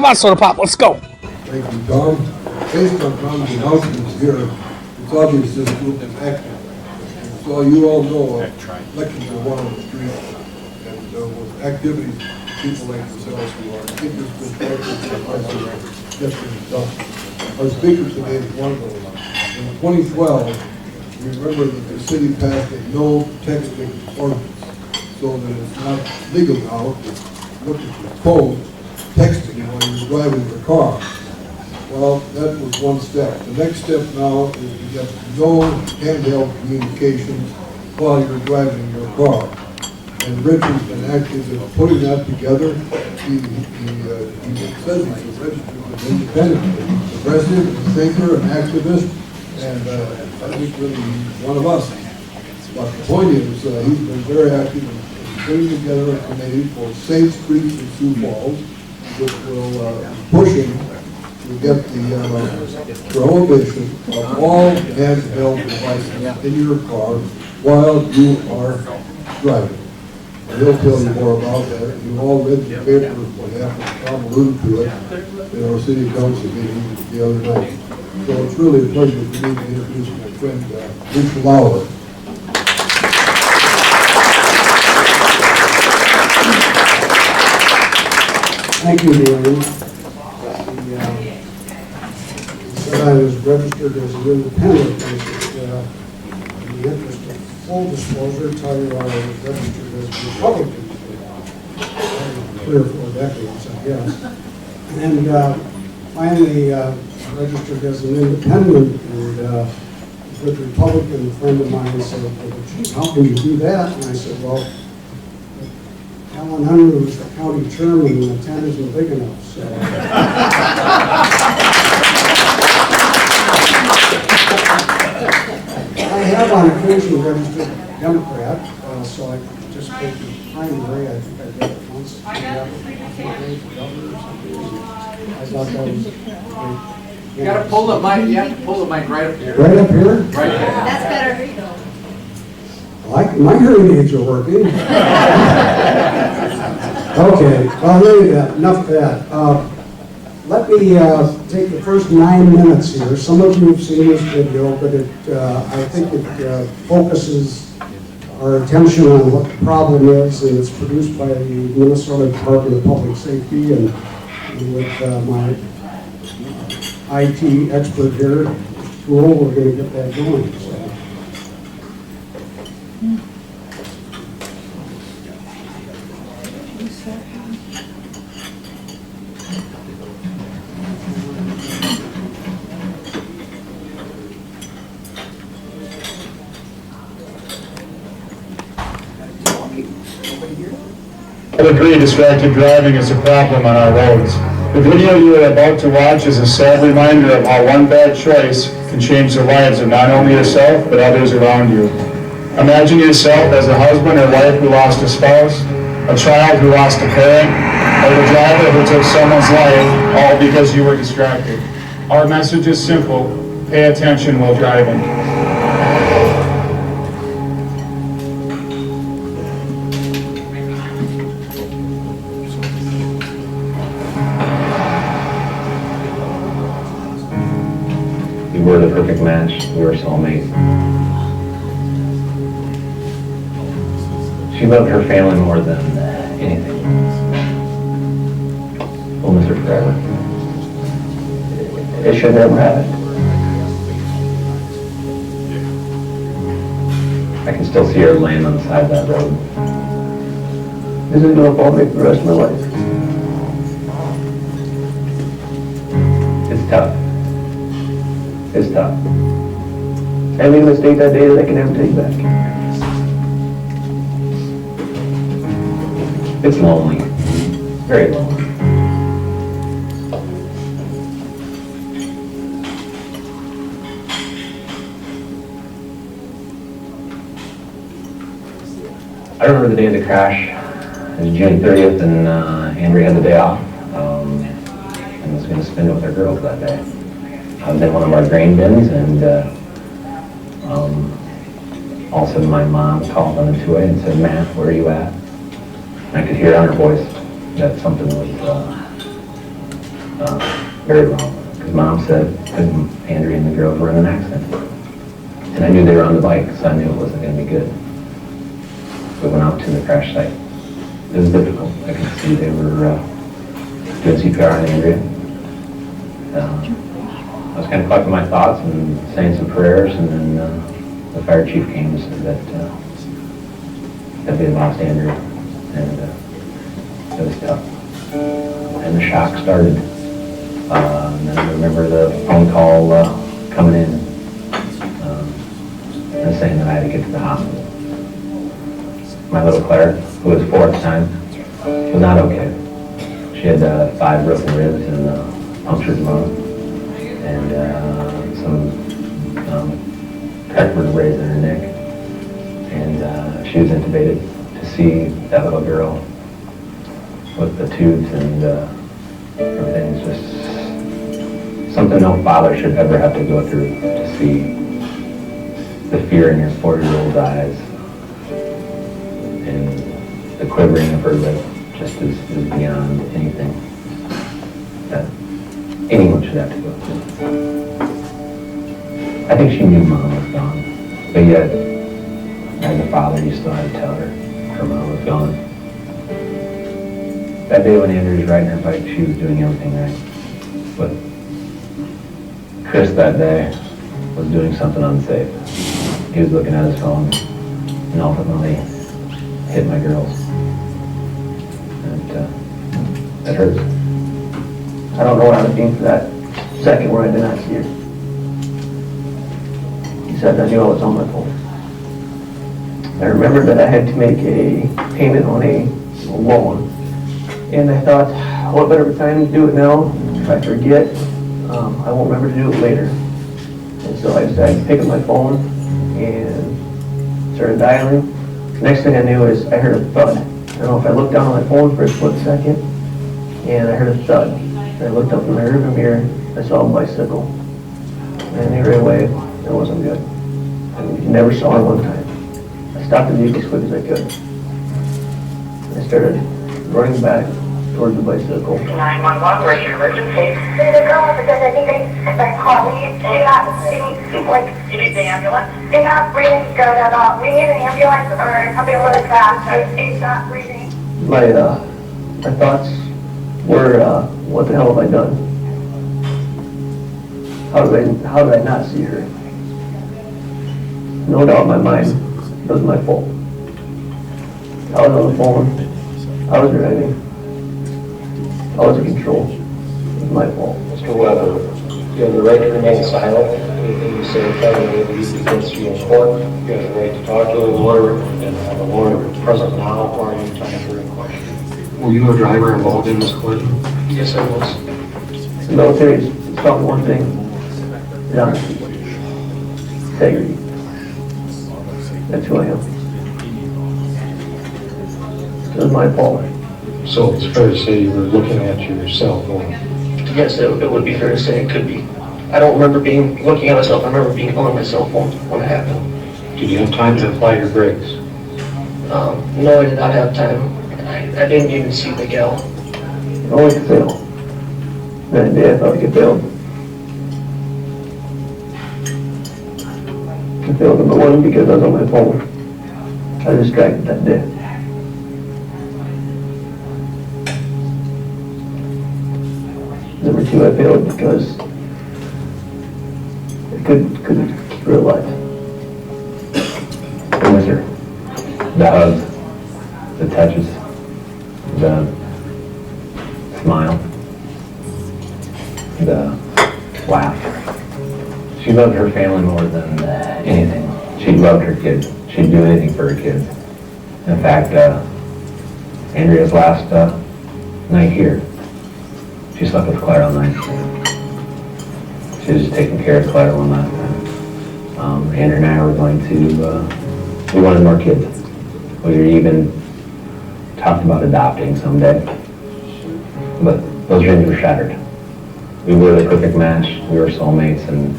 Come on, Soda Pop, let's go. Thank you, Tom. Based on Tom's announcements here, it's obvious this group is active. So you all know elections are one on the street, and with activities, people like yourselves who are interested in stuff. Our speaker today is one of those. In 2012, remember that the city passed a no texting ordinance, so that it's not legal now to look at your phone texting while you're driving your car. Well, that was one step. The next step now is to get no handheld communications while you're driving your car. And Rich has been active in putting that together. He says he's registered as independent. He's a progressive, a thinker, an activist, and I think really he's one of us. But the point is, he's been very active in putting together a committee for safe streets in Sioux Falls, which will push him to get the prohibition of all handheld devices in your car while you are driving. And he'll tell you more about that. You've all read the paper, what happened, Tom alluded to it in our city council meeting the other night. So it's really a pleasure for me to introduce my friend, Michelle Lauer. Thank you, Lauren. I was registered as an independent, in the interest of full disclosure, tell you I was registered as a Republican for 3 or 4 decades, I guess. And finally registered as an independent, and with a Republican friend of mine said, well, gee, how can you do that? And I said, well, Alan Unruh is the county chairman and the tent isn't big enough, so. I have on occasion registered Democrat, so I participated in the primary. I think I did it once. I thought that was great. You gotta pull the mic, you have to pull the mic right up here. Right up here? Right there. That's better. My hearing aids are working. Okay, well, anyway, enough of that. Let me take the first 9 minutes here. Some of you have seen this video, but I think it focuses our attention on what the problem is, and it's produced by the Minnesota Department of Public Safety, and with my IT expert here, Tool, we're going to get that going. So. I agree, distracted driving is a problem on our roads. The video you are about to watch is a sad reminder of how one bad choice can change the lives of not only yourself, but others around you. Imagine yourself as a husband or wife who lost a spouse, a child who lost a parent, or the driver who took someone's life, all because you were distracted. Our message is simple: pay attention while driving. We were the perfect match. We were soulmates. She loved her family more than anything. We'll miss her forever. It should never happen. I can still see her laying on the side of that road. This is going to fall me for the rest of my life. It's tough. It's tough. I made a mistake that day that I can never take back. It's lonely. Very lonely. I remember the day of the crash. It was June 30th, and Andrea had the day off, and was going to spend it with her girls that day. I was in one of our grain bins, and all of a sudden my mom called on the 2A and said, "Matt, where are you at?" And I could hear on her voice that something was very wrong. Because Mom said that Andrea and the girls were in an accident. And I knew they were on the bike, so I knew it wasn't going to be good. We went out to the crash site. It was difficult. I could see they were doing CPR on Andrea. I was kind of collecting my thoughts and saying some prayers, and then the fire chief came and said that we had lost Andrea, and it was tough. And the shock started. And then I remember the phone call coming in and saying that I had to get to the hospital. My little Claire, who was 4 at the time, was not okay. She had 5 broken ribs and punctured lung, and some cracked vertebrae in her neck. And she was intubated. To see that little girl with the tubes and everything is just something no father should ever have to go through. To see the fear in your 4-year-old's eyes and the quivering of her lip just is beyond anything that anyone should have to go through. I think she knew Mom was gone, but yet, as a father, you still had to tell her mom was gone. That day when Andrea was riding her bike, she was doing everything right. But Chris that day was doing something unsafe. He was looking at his phone and ultimately hit my girls. And that hurts. I don't know what I was doing for that second where I did not see her. He said I knew I was on my phone. I remember that I had to make a payment on a loan. And I thought, what better time to do it now? If I forget, I won't remember to do it later. And so I decided to pick up my phone and started dialing. The next thing I knew is I heard a thud. I don't know if I looked down on my phone for a split second, and I heard a thud. And I looked up in my rearview mirror, I saw a bicycle. And I knew right away it wasn't good. I never saw it one time. I stopped the vehicle as quick as I could. I started running back towards the bicycle. 911, where's your emergency? There's a girl because I think they called me. They got, like, you need the ambulance? They're not breathing good at all. We need an ambulance or something really fast. He's not breathing. My thoughts were, what the hell have I done? How did I not see her? No doubt in my mind, it was my fault. I was on the phone. I was driving. I was in control. It was my fault. Mr. Weber, you have the right to remain silent. Anything you say probably will be against you in court. You have the right to talk to a lawyer and have a lawyer present now or any time during question. Were you a driver involved in this collision? Yes, I was. The military's taught me one thing. Is honesty. Integrity. That's who I am. It was my fault. So it's fair to say you were looking at your cell phone. Yes, it would be fair to say it could be. I don't remember looking at myself. I remember being on my cell phone when it happened. Did you have time to apply your brakes? No, I did not have time. I didn't even see the gal. I only could fail. That day I thought I could fail. I failed number one because I was on my phone. I was distracted that day. Number two, I failed because I couldn't keep her alive. I miss her. The hugs, the touches, the smile, the laugh. She loved her family more than anything. She loved her kids. She'd do anything for her kids. In fact, Andrea's last night here, she slept with Claire all night. She was just taking care of Claire one last time. Andrea and I were going to, we wanted more kids. We even talked about adopting someday. But those dreams were shattered. We were the perfect match. We were soulmates, and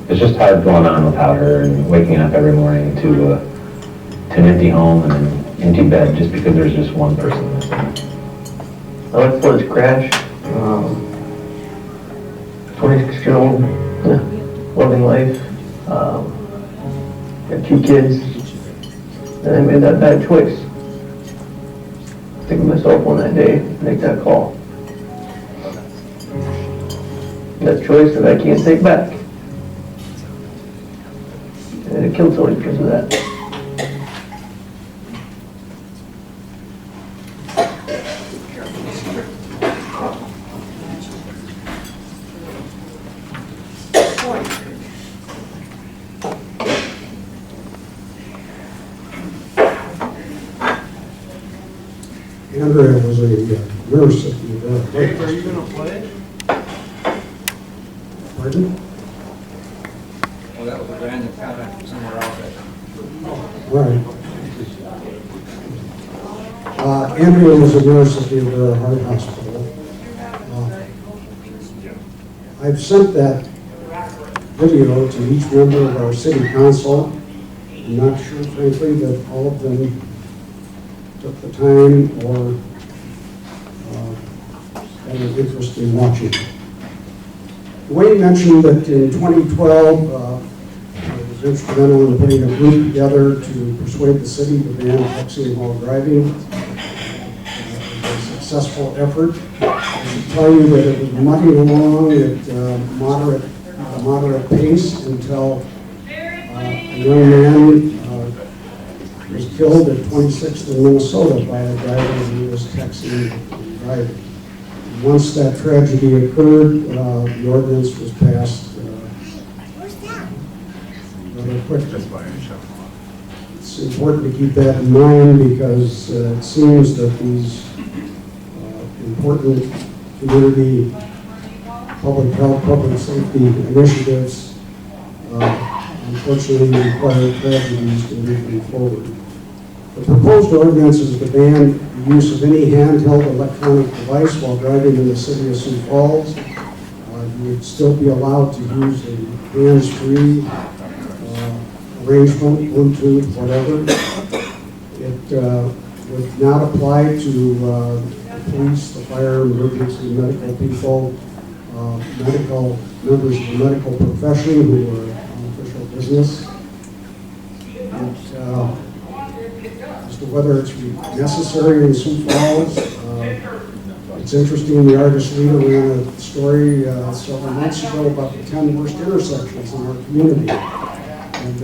it's just hard going on without her and waking up every morning to an empty home and an empty bed just because there's just one person missing. I went for this crash. show, loving life, had 2 kids, and I made that bad choice. Think of myself on that day, make that call. That choice that I can't take back. And it killed somebody because of that. Andrea was a nurse at the Dave, are you gonna play? Pardon? Well, that was a random comment somewhere else. Right. Andrea was a nurse at the Heart Hospital. I've sent that video to each member of our city council. I'm not sure, frankly, that all of them took the time or had an interest in watching. Wayne mentioned that in 2012, was instrumental in putting a group together to persuade the city to ban texting while driving. It was a successful effort. I should tell you that it was mudding along at a moderate pace until a young man was killed at 26th in Minnesota by a driver who was texting and driving. Once that tragedy occurred, the ordinance was passed rather quickly. It's important to keep that in mind because it seems that these important community public health, public safety initiatives unfortunately require tragedies to move them forward. The proposed ordinance is to ban the use of any handheld electronic device while driving in the city of Sioux Falls. You would still be allowed to use a hands-free arrangement, Bluetooth, whatever. It would not apply to the police, the fire, emergency, medical people, medical members of the medical profession who are on official business. As to whether it's necessary in Sioux Falls, it's interesting. The Argus Leader ran a story several months ago about the 10 worst intersections in our community. And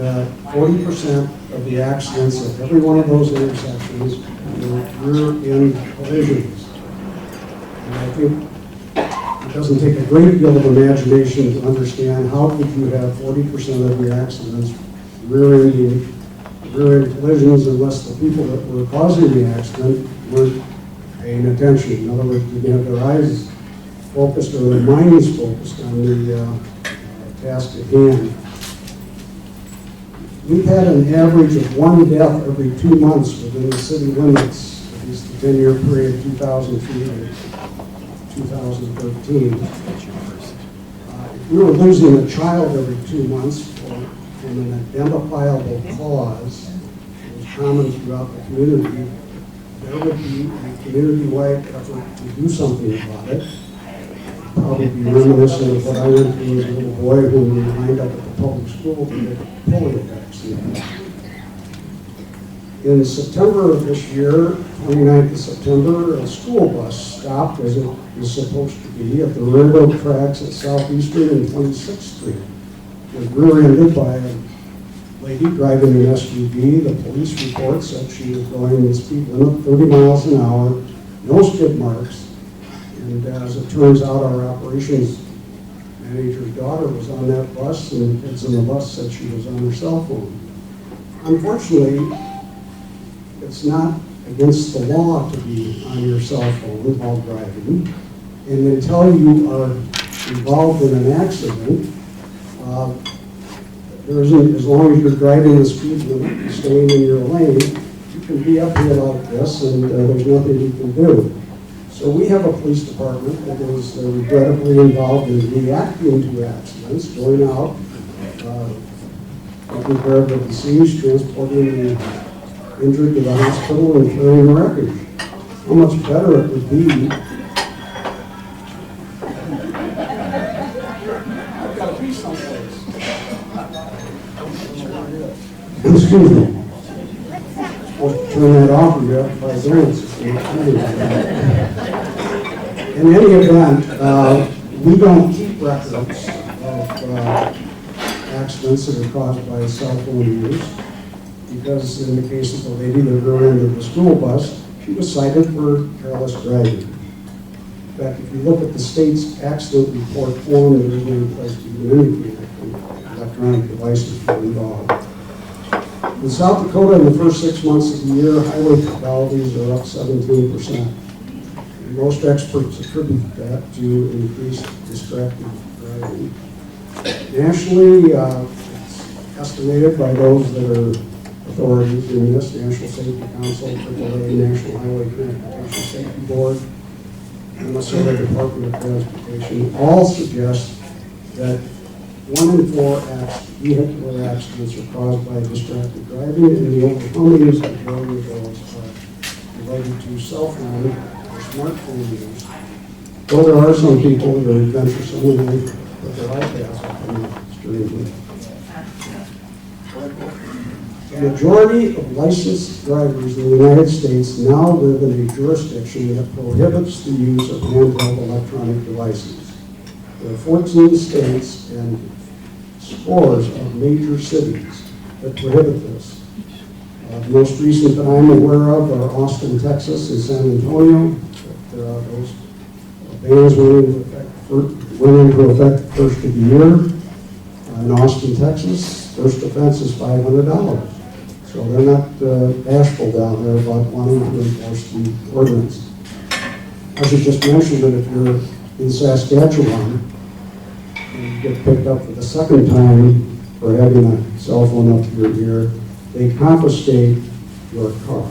40% of the accidents at every one of those intersections were rear-end collisions. And I think it doesn't take a great deal of imagination to understand how could you have 40% of your accidents rear-end collisions unless the people that were causing the accident weren't paying attention. In other words, they have their eyes focused or their minds focused on the task at hand. We've had an average of 1 death every 2 months within the city limits, at least the 10-year period, 2003 to 2013. If we were losing a child every 2 months from an identifiable cause, it was common throughout the community, there would be a community-wide effort to do something about it. Probably be reminiscent of what I went through as a little boy when we lined up at the public school to get a polio vaccine. In September of this year, 29th of September, a school bus stopped as it was supposed to be at the railroad tracks at Southeastern and 26th Street. It was rear-ended by a lady driving an SUV. The police report said she was going the speed limit, 30 miles an hour, no skid marks. And as it turns out, our operations manager's daughter was on that bus, and the kids on the bus said she was on her cell phone. Unfortunately, it's not against the law to be on your cell phone while driving. And until you are involved in an accident, there isn't, as long as you're driving the speed limit and staying in your lane, you can be up here like this, and there's nothing you can do. So we have a police department that is regrettably involved in reacting to accidents, going out, taking care of the deceased, transporting the injured to the hospital, and carrying wreckage. How much better it would be Excuse me. Supposed to turn that off and get 5 minutes. In any event, we don't keep records of accidents that are caused by cell phone use, because in the case of the lady that ran into the school bus, she was cited for careless driving. In fact, if you look at the state's accident report form, there is no place to do anything. Electronic devices were involved. In South Dakota, in the first 6 months of the year, highway fatalities are up 17%. And most experts attribute that to increased distracted driving. Nationally, it's estimated by those that are authorities in this, National Safety Council, AAA, National Highway Transportation Safety Board, and the Minnesota Department of Transportation, all suggest that 1 in 4 vehicular accidents are caused by distracted driving, and the overwhelming majority of those are related to cell phone or smartphone use. Though there are some people that are adventuresome and they put their iPads up on the street. The majority of licensed drivers in the United States now live in a jurisdiction that prohibits the use of handheld electronic devices. There are 14 states and scores of major cities that prohibit this. The most recent that I'm aware of are Austin, Texas, and San Antonio. Those bans went into effect the first of the year. In Austin, Texas, first offense is $500. So they're not bashful down there about wanting to enforce the ordinance. I should just mention that if you're in Saskatchewan, and you get picked up for the second time for having a cell phone up to your ear, they confiscate your car.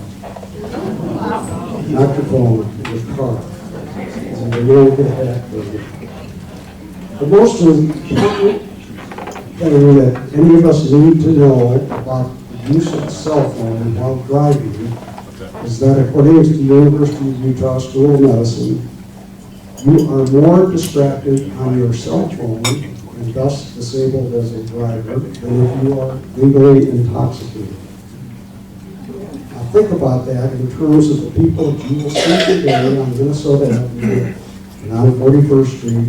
Not your phone, your car. And they don't get that for you. The most important thing that any of us need to know about the use of a cell phone while driving is that according to the University of Utah School of Medicine, you are more distracted on your cell phone and thus disabled as a driver than if you are legally intoxicated. Now think about that in terms of the people that you will see today on Minnesota Avenue and on 41st Street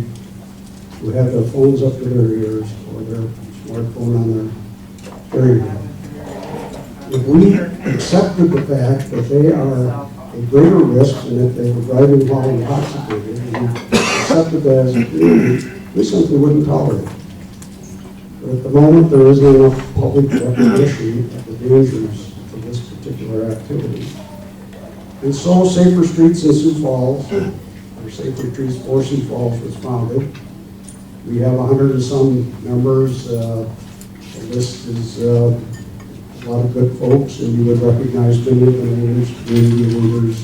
who have their phones up to their ears or their smartphone on their steering wheel. If we accepted the fact that they are a greater risk than if they were driving while intoxicated, and accepted that as a community, we simply wouldn't tolerate it. But at the moment, there isn't enough public recognition of the dangers of this particular activity. And so Safer Streets in Sioux Falls, or Safer Streets for Sioux Falls was founded. We have 100 and some members. The list is a lot of good folks, and you would recognize many of the names, community leaders,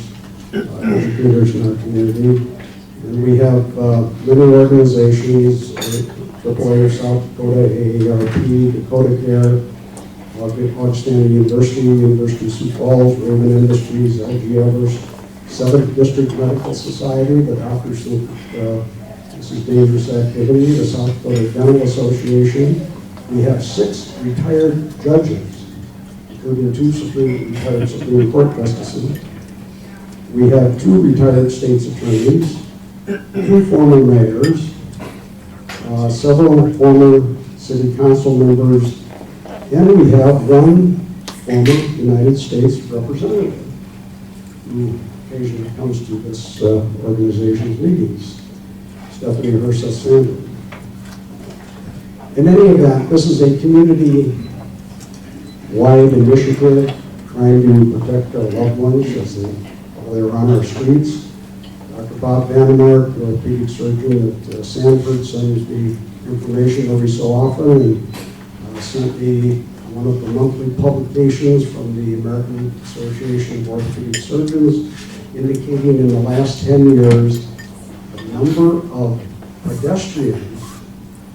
educators in our community. And we have many organizations, AAA of South Dakota, AARP, Dakota Care, Augustana University, University of Sioux Falls, Raven Industries, LG Evers, 7th District Medical Society, the doctors think this is dangerous activity, the South Dakota Dental Association. We have 6 retired judges, including 2 retired Supreme Court justices. We have 2 retired state's attorneys, 2 former mayors, several former city council members, and we have 1 former United States representative who occasionally comes to this organization's meetings, Stephanie Herseth-Sanders. In any event, this is a community-wide initiative trying to protect our loved ones as they're on our streets. Dr. Bob Vandemark, the orthopedic surgeon at Sanford, sends the information every so often and sent me one of the monthly publications from the American Association of Orthopedic Surgeons indicating in the last 10 years the number of pedestrians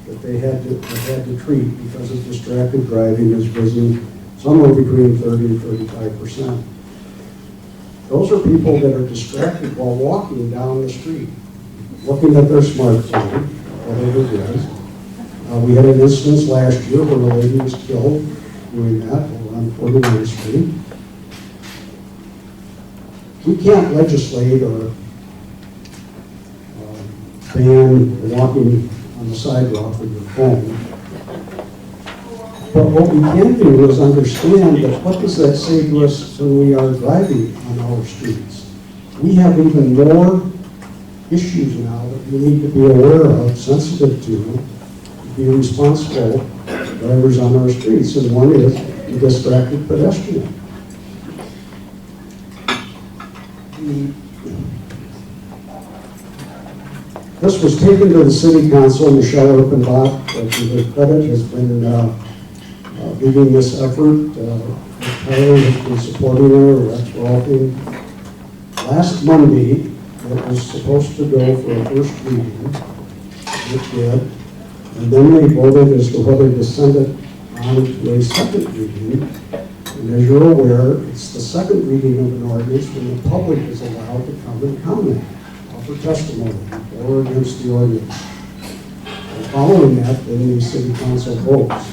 that they had to treat because of distracted driving has risen somewhere between 30 and 35%. Those are people that are distracted while walking down the street, looking at their smartphone, whatever it is. We had an instance last year where a lady was killed doing that, on 49th Street. We can't legislate or ban walking on the sidewalk with your phone. But what we can do is understand that what does that say to us when we are driving on our streets? We have even more issues now that we need to be aware of, sensitive to be responsible drivers on our streets, and one is the distracted pedestrian. This was taken to the city council. Michelle Erpenbach, to her credit, has been leading this effort. Tyler has been supporting her, Rex Rolfing. Last Monday, it was supposed to go for a first reading. It did. And then they voted as to whether to send it on to a second reading. And as you're aware, it's the second reading of an ordinance when the public is allowed to come and comment, offer testimony for or against the ordinance. And following that, then the city council votes.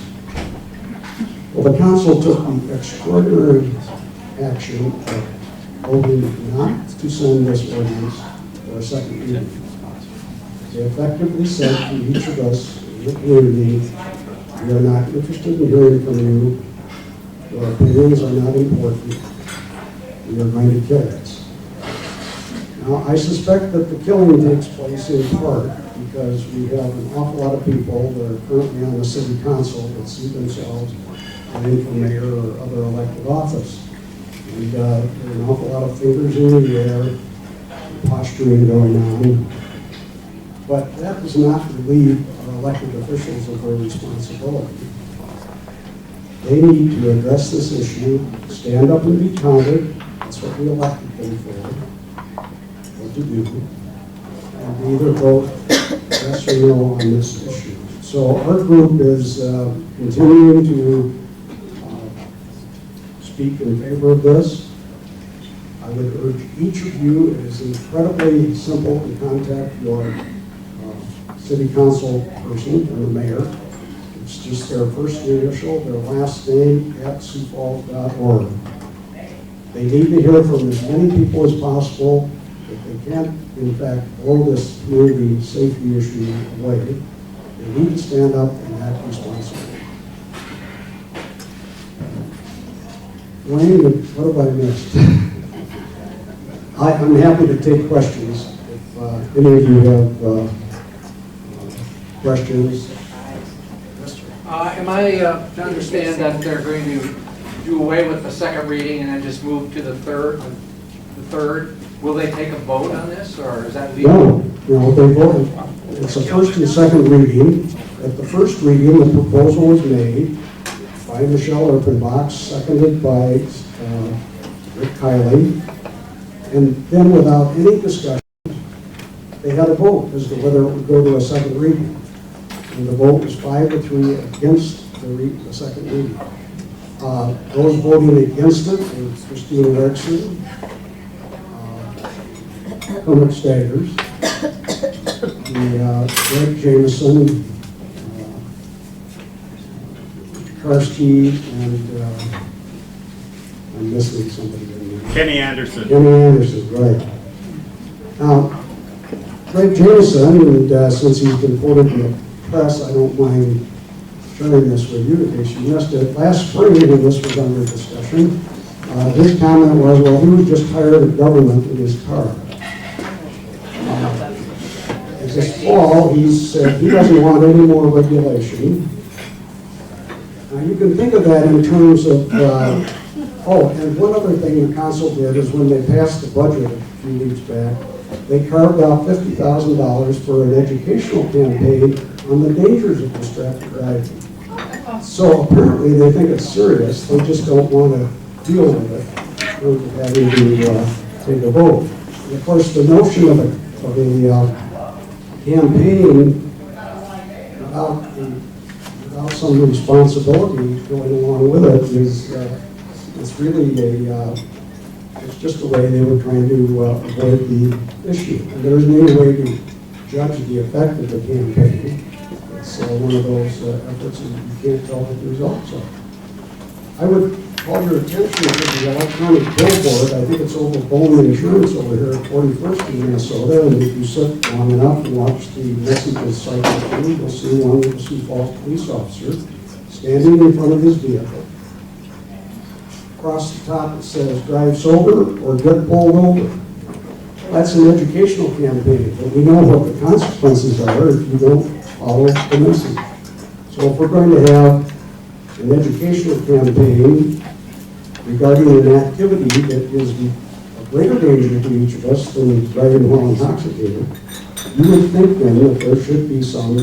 Well, the council took the extraordinary action of voting not to send this ordinance for a second reading. They effectively said to each of us in the community, we are not interested in hearing from you. Your opinions are not important. We are going to kill us. Now, I suspect that the killing takes place in part because we have an awful lot of people that are currently on the city council that see themselves running for mayor or other elected office. And there are an awful lot of fingers in the air, posturing going on. But that does not relieve our elected officials of their responsibility. They need to address this issue, stand up and be counted. That's what we elected them for, what to do, and either vote yes or no on this issue. So our group is continuing to speak in favor of this. I would urge each of you, it is incredibly simple to contact your city council person and the mayor. It's just their first initial, their last name at siouxfalls.org. They need to hear from as many people as possible. If they can't, in fact, blow this community safety issue away, they need to stand up and act responsibly. Wayne, what have I missed? I'm happy to take questions. If any of you have questions. Am I to understand that they're going to do away with the second reading and then just move to the third? Will they take a vote on this, or is that legal? No, they voted. It's a first and second reading. At the first reading, the proposal was made by Michelle Erpenbach, seconded by Rick Kiley, and then without any discussion, they had a vote as to whether it would go to a second reading. And the vote was 5-3 against the second reading. Those voting against it were Christine Erickson, Kermit Staggers, Greg Jameson, Karski, and I'm missing somebody. Kenny Anderson. Kenny Anderson, right. Now, Greg Jameson, and since he's been quoted in the press, I don't mind sharing this with you in case you missed it. Last spring, when this was under discussion, his comment was, well, he was just tired of government in his car. This fall, he said he doesn't want any more regulation. Now, you can think of that in terms of, and one other thing the council did is when they passed the budget a few weeks back, they carved out $50,000 for an educational campaign on the dangers of distracted driving. So apparently they think it's serious, they just don't want to deal with it in terms of having to take a vote. And of course, the notion of a campaign without some responsibility going along with it is it's really it's just the way they were trying to avoid the issue. And there isn't any way to judge the effect of the campaign. It's one of those efforts that you can't tell what the results are. I would call your attention to the electronic billboard. I think it's over Bowman Insurance over here at 41st in Minnesota. And if you sit long enough and watch the messages cycle through, you'll see one with a Sioux Falls police officer standing in front of his vehicle. Across the top it says, drive sober or get pulled over. That's an educational campaign, but we know what the consequences are if you don't follow the message. So if we're going to have an educational campaign regarding an activity that is a greater danger to each of us than driving while intoxicated, you would think then that there should be some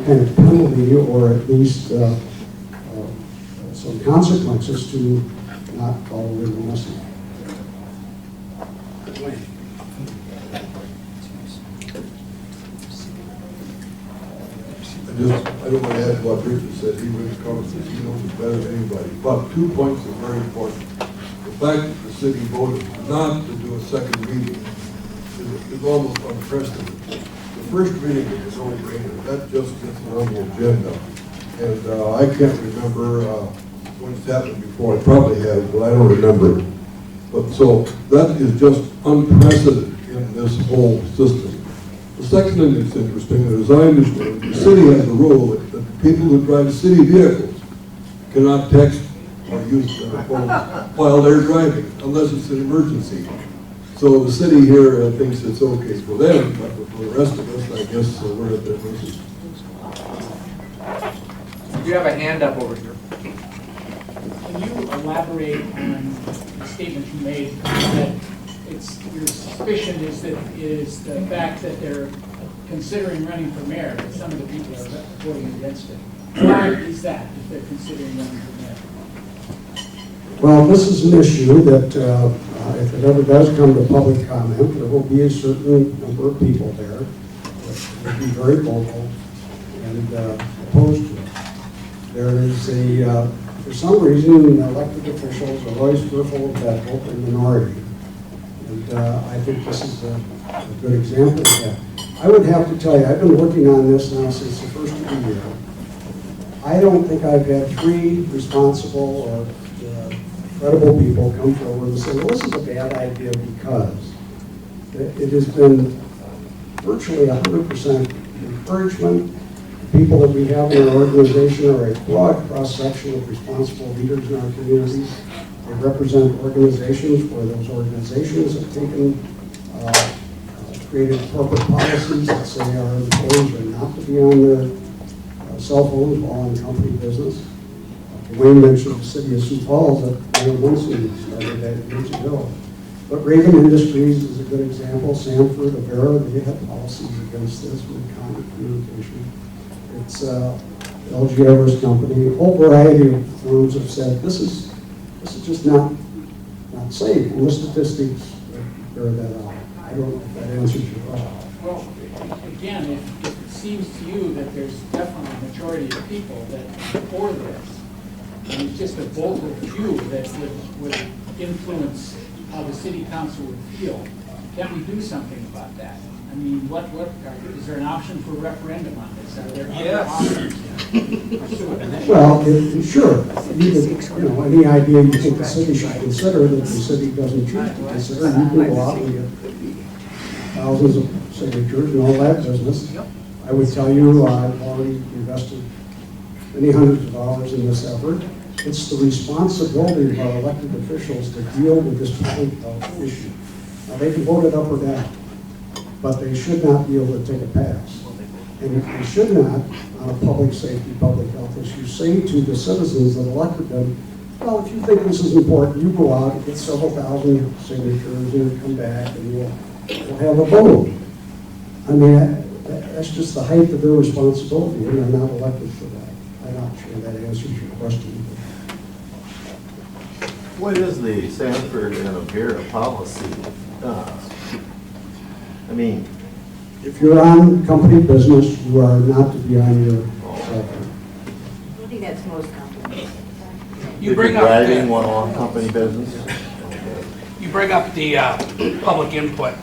kind of penalty or at least some consequences to not following the message. I don't want to add to what Richard said. He really covers this. He knows it better than anybody. But 2 points are very important. The fact that the city voted not to do a second reading is almost unprecedented. The first reading is no brainer. That just gets it on the agenda. And I can't remember when it's happened before. I probably have, but I don't remember it. But so that is just unprecedented in this whole system. The second thing that's interesting, as I understand, the city has a rule that the people who drive city vehicles cannot text or use their phones while they're driving, unless it's an emergency. So the city here thinks it's okay for them, but for the rest of us, I guess we're at their mercy. You have a hand up over here. Can you elaborate on the statement you made that your suspicion is the fact that they're considering running for mayor, that some of the people are voting against it? Why is that, if they're considering running for mayor? Well, this is an issue that if it ever does come to public comment, there will be a certain number of people there that will be very vocal and opposed to it. There is for some reason, elected officials are always fearful of that vocal minority. And I think this is a good example of that. I would have to tell you, I've been working on this now since the first of the year. I don't think I've had 3 responsible or credible people come forward and say, well, this is a bad idea because it has been virtually 100% encouragement. The people that we have in our organization are a broad cross-section of responsible leaders in our communities. They represent organizations where those organizations have taken, created corporate policies that say our employees are not to be on their cell phones while in company business. Wayne mentioned the city of Sioux Falls that Wayne Munson started that years ago. But Reagan Industries is a good example. Sanford, Avera, they have policies against this with communication. It's LG Everest Company. A whole variety of firms have said this is just not safe. And the statistics bear that out. I don't know if that answers your question. Well, again, if it seems to you that there's definitely a majority of people that are for this, and it's just a vocal few that would influence how the city council would feel, can we do something about that? I mean, is there an option for a referendum on this? Are there other options? Well, sure. Any idea you think the city should consider that the city doesn't choose to consider, you can go out and get thousands of signatures and all that business. I would tell you, I've already invested many hundreds of dollars in this effort. It's the responsibility of our elected officials to deal with this public health issue. Now, they can vote it up or down, but they should not be able to take a pass. And if they should not, on a public safety, public health issue, say to the citizens that elected them, well, if you think this is important, you go out and get several thousand signatures and come back and we'll have a vote. I mean, that's just the height of their responsibility, and they're not elected for that. I'm not sure that answers your question. What is the Sanford and Avera policy? I mean, if you're on company business, you are not to be on your cell phone. I think that's most companies. You bring up driving one on company business? You bring up the public input,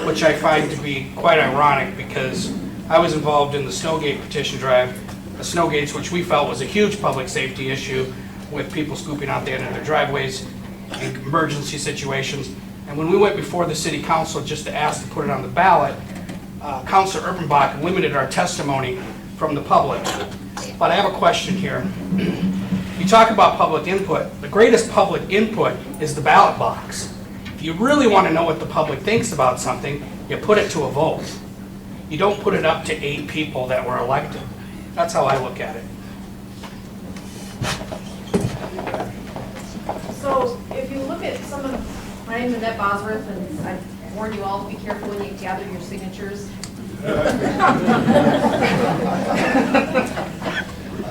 which I find to be quite ironic because I was involved in the Snowgate petition drive the snow gates, which we felt was a huge public safety issue with people scooping out the end of their driveways in emergency situations. And when we went before the city council just to ask to put it on the ballot, Councilor Erpenbach limited our testimony from the public. But I have a question here. You talk about public input. The greatest public input is the ballot box. If you really want to know what the public thinks about something, you put it to a vote. You don't put it up to 8 people that were elected. That's how I look at it. So if you look at some of, my name is Annette Bosworth, and I warn you all to be careful when you gather your signatures.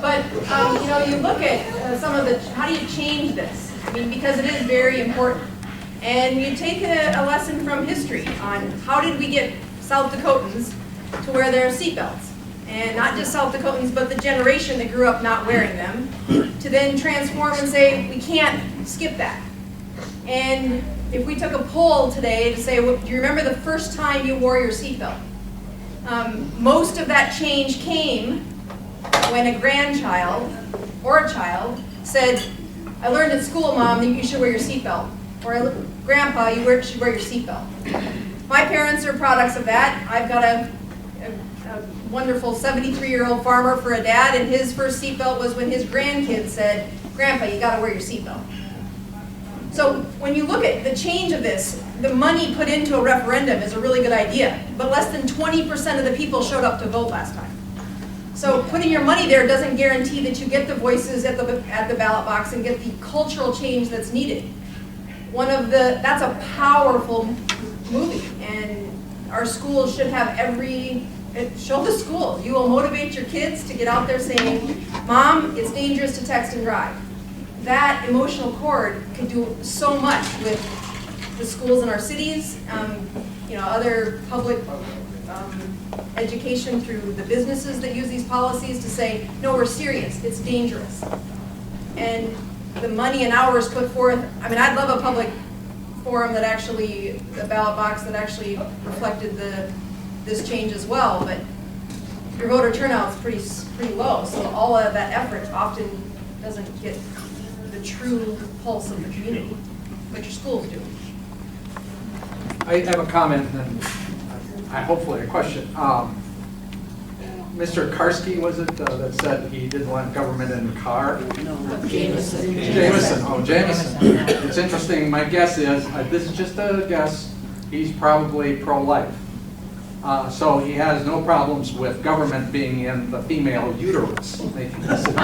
But, you know, you look at some of the, how do you change this? I mean, because it is very important. And you take a lesson from history on how did we get South Dakotans to wear their seatbelts? And not just South Dakotans, but the generation that grew up not wearing them, to then transform and say, we can't skip that. And if we took a poll today to say, well, do you remember the first time you wore your seatbelt? Most of that change came when a grandchild or a child said, I learned at school, Mom, that you should wear your seatbelt. Or Grandpa, you should wear your seatbelt. My parents are products of that. I've got a wonderful 73-year-old farmer for a dad, and his first seatbelt was when his grandkids said, Grandpa, you gotta wear your seatbelt. So when you look at the change of this, the money put into a referendum is a really good idea, but less than 20% of the people showed up to vote last time. So putting your money there doesn't guarantee that you get the voices at the ballot box and get the cultural change that's needed. That's a powerful movie, and our schools should have show the school. You will motivate your kids to get out there saying, Mom, it's dangerous to text and drive. That emotional cord could do so much with the schools in our cities, you know, other public education through the businesses that use these policies to say, no, we're serious, it's dangerous. And the money and hours put forth, I mean, I'd love a public forum that actually, the ballot box that actually reflected this change as well, but your voter turnout is pretty low, so all of that effort often doesn't get the true pulse of the community, but your schools do. I have a comment and hopefully a question. Mr. Karski, was it, that said he didn't want government in the car? No, Jameson. Jameson, oh, Jameson. It's interesting, my guess is, this is just a guess, he's probably pro-life. So he has no problems with government being in the female uterus. Making this. The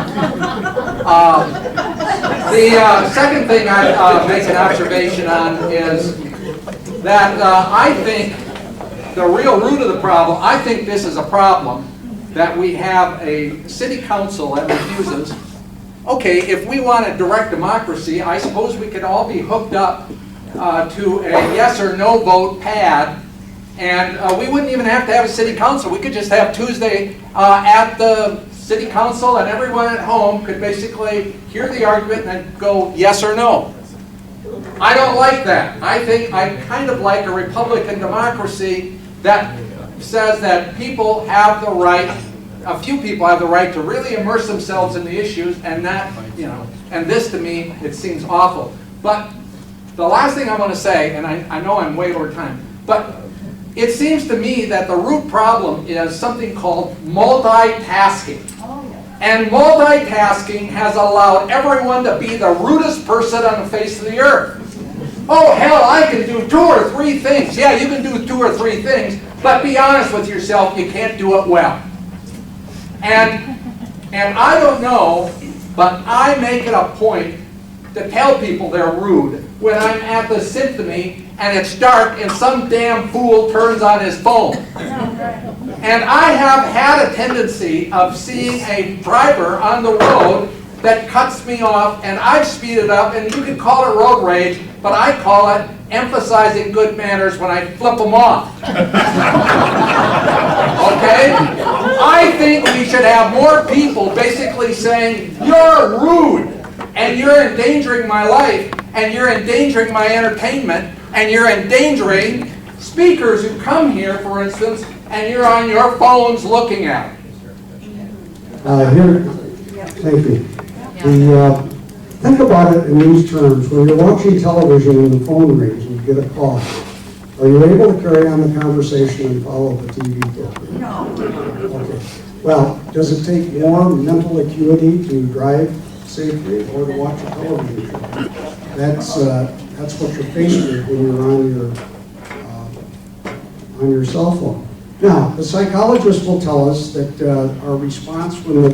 second thing I make an observation on is that I think the real root of the problem, I think this is a problem that we have a city council that refuses. Okay, if we want a direct democracy, I suppose we could all be hooked up to a yes or no vote pad, and we wouldn't even have to have a city council. We could just have Tuesday at the city council, and everyone at home could basically hear the argument and go yes or no. I don't like that. I think I kind of like a Republican democracy that says that people have the right, a few people have the right to really immerse themselves in the issues, and that, you know, and this to me, it seems awful. But the last thing I want to say, and I know I'm way over time, but it seems to me that the root problem is something called multitasking. And multitasking has allowed everyone to be the rudest person on the face of the earth. Oh, hell, I can do 2 or 3 things. Yeah, you can do 2 or 3 things, but be honest with yourself, you can't do it well. And I don't know, but I make it a point to tell people they're rude when I'm at the symphony and it's dark and some damn fool turns on his phone. And I have had a tendency of seeing a driver on the road that cuts me off, and I've speeded up, and you can call it road rage, but I call it emphasizing good manners when I flip them off. Okay? I think we should have more people basically saying, you're rude, and you're endangering my life, and you're endangering my entertainment, and you're endangering speakers who come here, for instance, and you're on your phones looking at it. Thank you. Think about it in these terms. When you're watching television and the phone rings and you get a call, are you able to carry on the conversation and follow the TV program? No. Okay. Well, does it take more mental acuity to drive safely or to watch a television show? That's what you're faced with when you're on your cell phone. Now, the psychologist will tell us that our response when the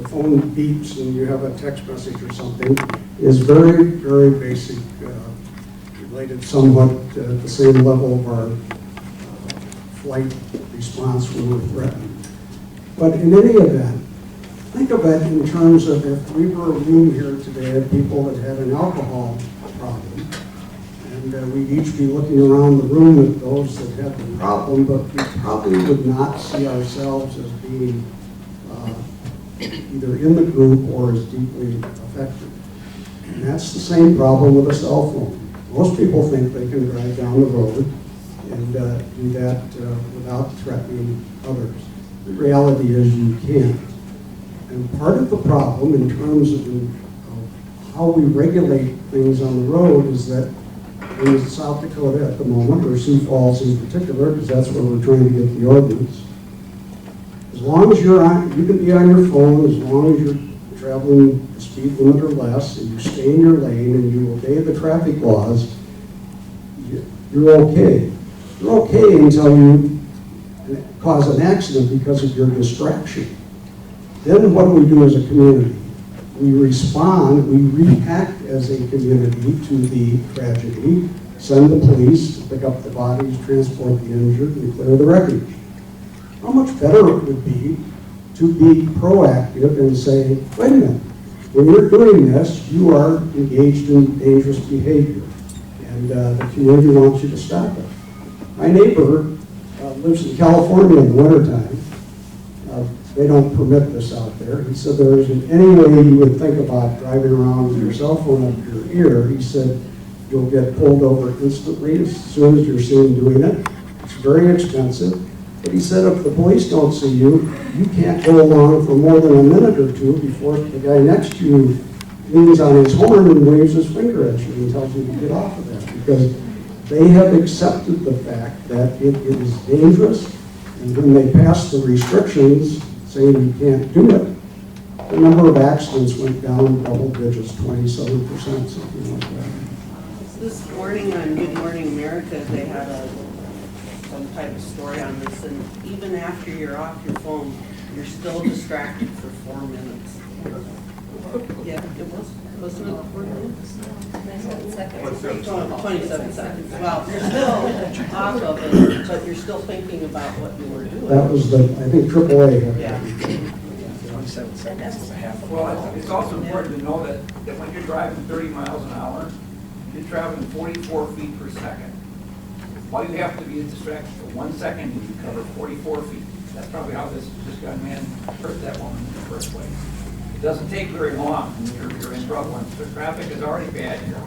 phone beeps and you have a text message or something is very, very basic, related somewhat at the same level of our flight response when we're threatened. But in any event, think of it in terms of if we were a room here today of people that had an alcohol problem, and we'd each be looking around the room at those that had the problem, but we probably would not see ourselves as being either in the group or as deeply affected. And that's the same problem with a cell phone. Most people think they can drive down the road and do that without threatening others. The reality is you can't. And part of the problem in terms of how we regulate things on the road is that in South Dakota at the moment, or Sioux Falls in particular, because that's where we're trying to get the ordinance, as long as you can be on your phone, as long as you're traveling the speed limit or less, and you stay in your lane and you obey the traffic laws, you're okay. You're okay until you cause an accident because of your distraction. Then what do we do as a community? We respond, we react as a community to the tragedy, send the police to pick up the bodies, transport the injured, and clear the wreckage. How much better it would be to be proactive and say, wait a minute, when you're doing this, you are engaged in dangerous behavior, and the community wants you to stop it. My neighbor lives in California in the wintertime. They don't permit this out there. He said there isn't any way you would think about driving around with your cell phone up your ear. He said you'll get pulled over instantly as soon as you're seen doing it. It's very expensive. But he said if the police don't see you, you can't go along for more than a minute or two before the guy next to you leans on his horn and waves his finger at you and tells you to get off of that, because they have accepted the fact that it is dangerous, and when they pass the restrictions saying you can't do it, the number of accidents went down double digits, 27%, something like that. This morning on Good Morning America, they had some type of story on this, and even after you're off your phone, you're still distracted for 4 minutes. Yeah, it was, wasn't it 4 minutes? 27 seconds. Well, you're still off of it, but you're still thinking about what you were doing. That was the, I think, AAA. Yeah. 27 seconds is a half. Well, it's also important to know that when you're driving 30 miles an hour, you're traveling 44 feet per second. All you have to be distracted for 1 second, you cover 44 feet. That's probably how this young man hurt that woman in the first place. It doesn't take very long when you're in trouble, and the traffic is already bad here.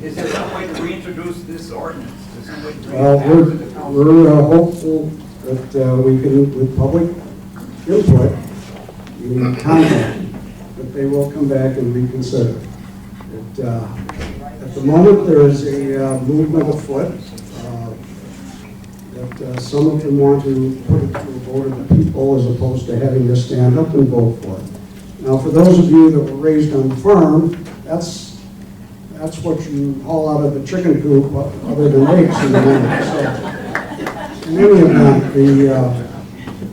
Is there some way to reintroduce this ordinance? Is there some way to bring it back to the council? We're hopeful that we can, with public input, we can contact, that they will come back and reconsider. At the moment, there is a movement afoot that some of them want to put it to a vote of the people as opposed to having to stand up and vote for it. Now, for those of you that were raised on the farm, that's what you haul out of the chicken coop, other than eggs in the morning. So, in any event,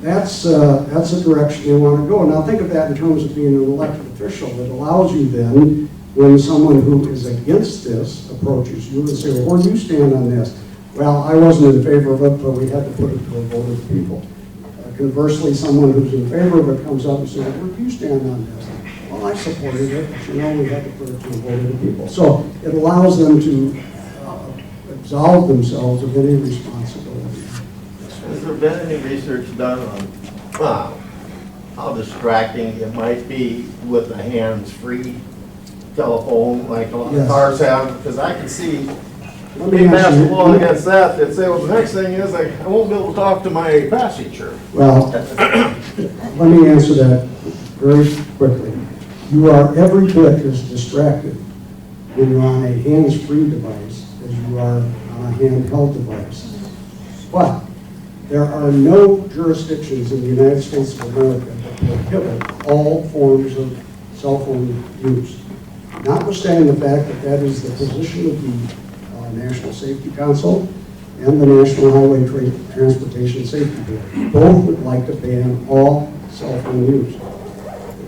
that's a direction you want to go. Now, think of that in terms of being an elected official. It allows you then, when someone who is against this approaches you and say, well, where do you stand on this? Well, I wasn't in favor of it, but we had to put it to a vote of the people. Conversely, someone who's in favor of it comes up and says, where do you stand on this? Well, I supported it, but we had to put it to a vote of the people. So it allows them to absolve themselves of any responsibility. Has there been any research done on how distracting it might be with a hands-free telephone like a lot of cars have? Because I can see being passed the law against that, they'd say, well, the next thing is I won't be able to talk to my passenger. Well, Let me answer that very quickly. You are every bit as distracted when you're on a hands-free device as you are on a handheld device. But there are no jurisdictions in the United States of America that prohibit all forms of cell phone use. Notwithstanding the fact that that is the position of the National Safety Council and the National Highway Transportation Safety Board. Both would like to ban all cell phone use.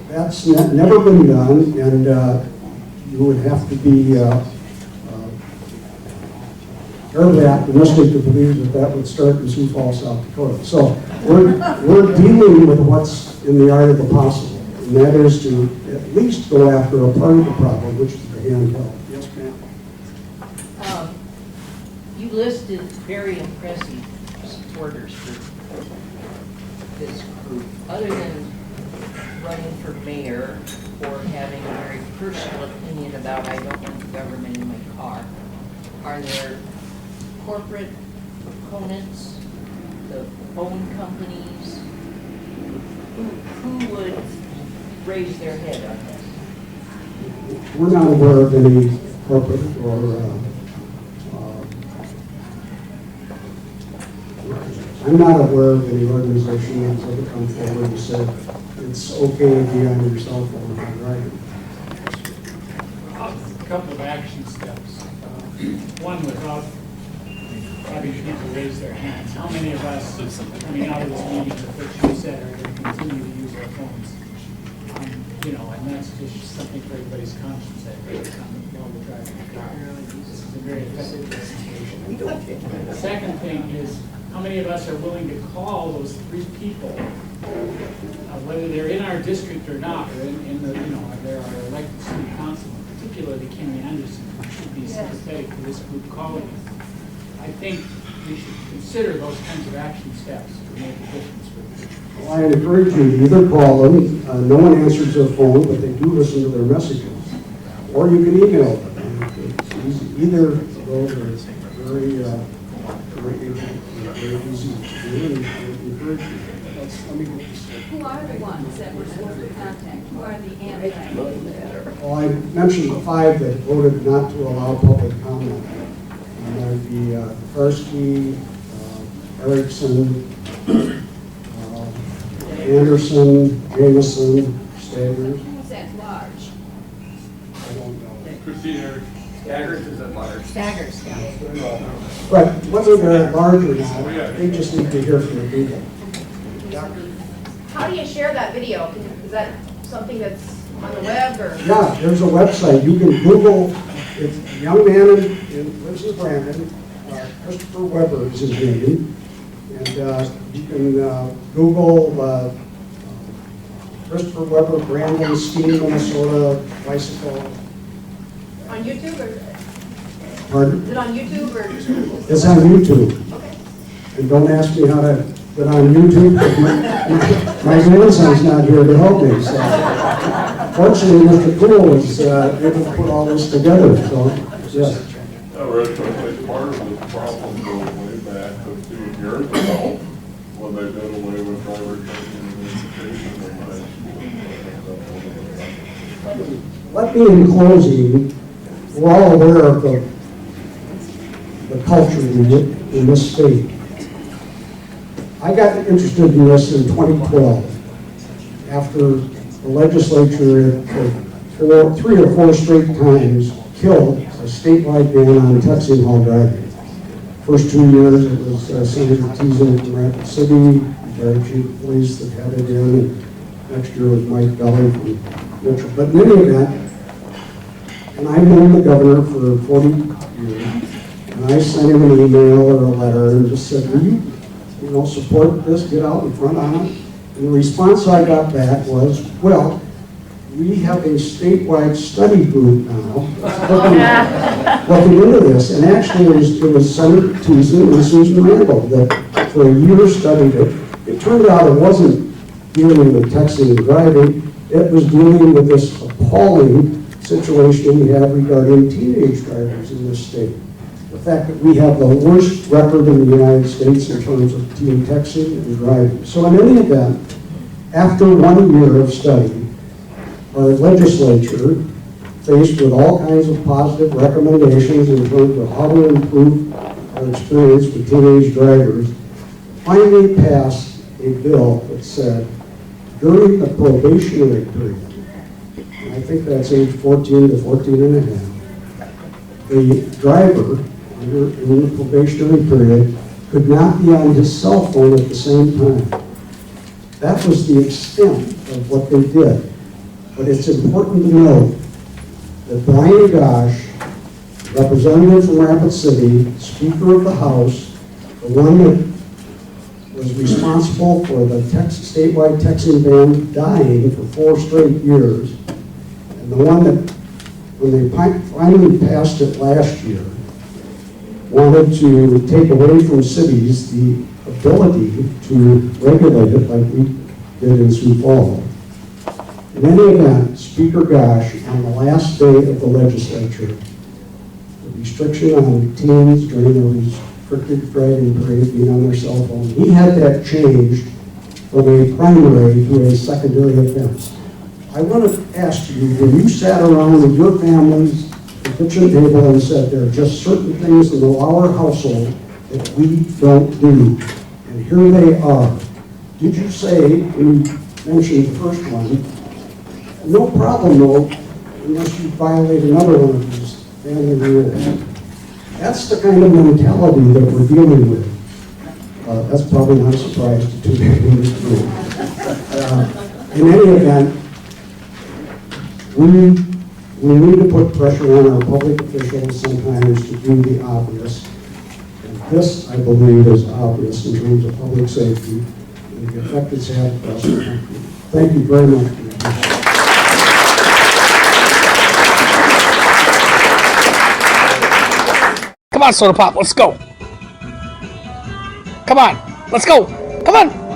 That's never been done, and you would have to be fairly optimistic to believe that that would start in Sioux Falls, South Dakota. So we're dealing with what's in the art of the possible, and that is to at least go after a part of the problem, which is the handheld. Yes, ma'am. You listed very impressive supporters for this group. Other than running for mayor or having a very personal opinion about I don't want the government in my car, are there corporate proponents, the phone companies, who would raise their head on this? We're not aware of any corporate or I'm not aware of any organization that's ever come forward and said it's okay to be on your cell phone while driving. A couple of action steps. One, without having people raise their hands. How many of us coming out of this meeting with what you said are going to continue to use our phones? And that's just something for everybody's conscience that while we're driving the car. This is a very effective presentation. The second thing is, how many of us are willing to call those 3 people, whether they're in our district or not, or in the, they're our elected city council, particularly Kenny Anderson, who should be sympathetic to this group calling us. I think we should consider those kinds of action steps to make a difference with it. Well, I encourage you to either call them, no one answers their phone, but they do listen to their messages, or you can email them. It's easy. Either of those are very easy to do, and I encourage you. Let me get this. Who are the ones that were supposed to contact? Who are the anti? Well, I mentioned the 5 that voted not to allow public comment. And that would be Karski, Erickson, Anderson, Jameson, Staggers. Who's at large? I don't know. Christina Staggers is at large. Staggers, yeah. But whether they're at large or not, they just need to hear from the people. How do you share that video? Is that something that's on the web or? Yeah, there's a website. You can Google, it's a young man lives in Brandon, Christopher Weber is his name. And you can Google Christopher Weber, Brandon, Steam, Minnesota, bicycle. On YouTube or? Pardon? Is it on YouTube or? It's on YouTube. Okay. And don't ask me how to get on YouTube. My grandson's not here to help me. So. Fortunately, Mr. Poole was able to put all this together. So, yes. Part of the problem goes way back a few years ago when they did away with driver training and education. Let me, in closing, we're all aware of the culture in this state. I got interested in this in 2012 after the legislature for 3 or 4 straight times killed a statewide ban on texting while driving. First 2 years it was Senator Teason from Rapid City, retired chief of police that had it in, and next year was Mike Belly from Mitchell. But in any event, and I've known the governor for 40 years, and I sent him an email or a letter and just said, will you support this, get out in front on it? And the response I got back was, well, we have a statewide study group now looking into this. And actually it was Senator Teason and Susan Randall that for a year studied it. It turned out it wasn't dealing with texting and driving, it was dealing with this appalling situation we have regarding teenage drivers in this state. The fact that we have the worst record in the United States in terms of teen texting and driving. So in any event, After 1 year of study, our legislature, faced with all kinds of positive recommendations in terms of how to improve our experience with teenage drivers, finally passed a bill that said, during the probationary period, and I think that's age 14 to 14 and a half, the driver in the probationary period could not be on his cell phone at the same time. That was the extent of what they did. But it's important to note that Brian Gosh, representative from Rapid City, Speaker of the House, the one that was responsible for the statewide texting ban dying for 4 straight years, and the one that, when they finally passed it last year, wanted to take away from cities the ability to regulate it like we did in Sioux Falls. In any event, Speaker Gosh, on the last day of the legislature, the restriction on teens during the restricted driving period being on their cell phone, he had that changed from a primary to a secondary offense. I want to ask you, when you sat around with your families at the kitchen table and said there are just certain things in the Lauer household that we don't do, and here they are, did you say, when you mentioned the first one, no problem though, unless you violate another one of these family rules? That's the kind of mentality that we're dealing with. That's probably not a surprise to too many in this room. In any event, we need to put pressure on our public officials sometimes to do the obvious. And this, I believe, is obvious in terms of public safety and the effect it's had across the country. Thank you very much. Come on, Soda Pop, let's go. Come on, let's go. Come on.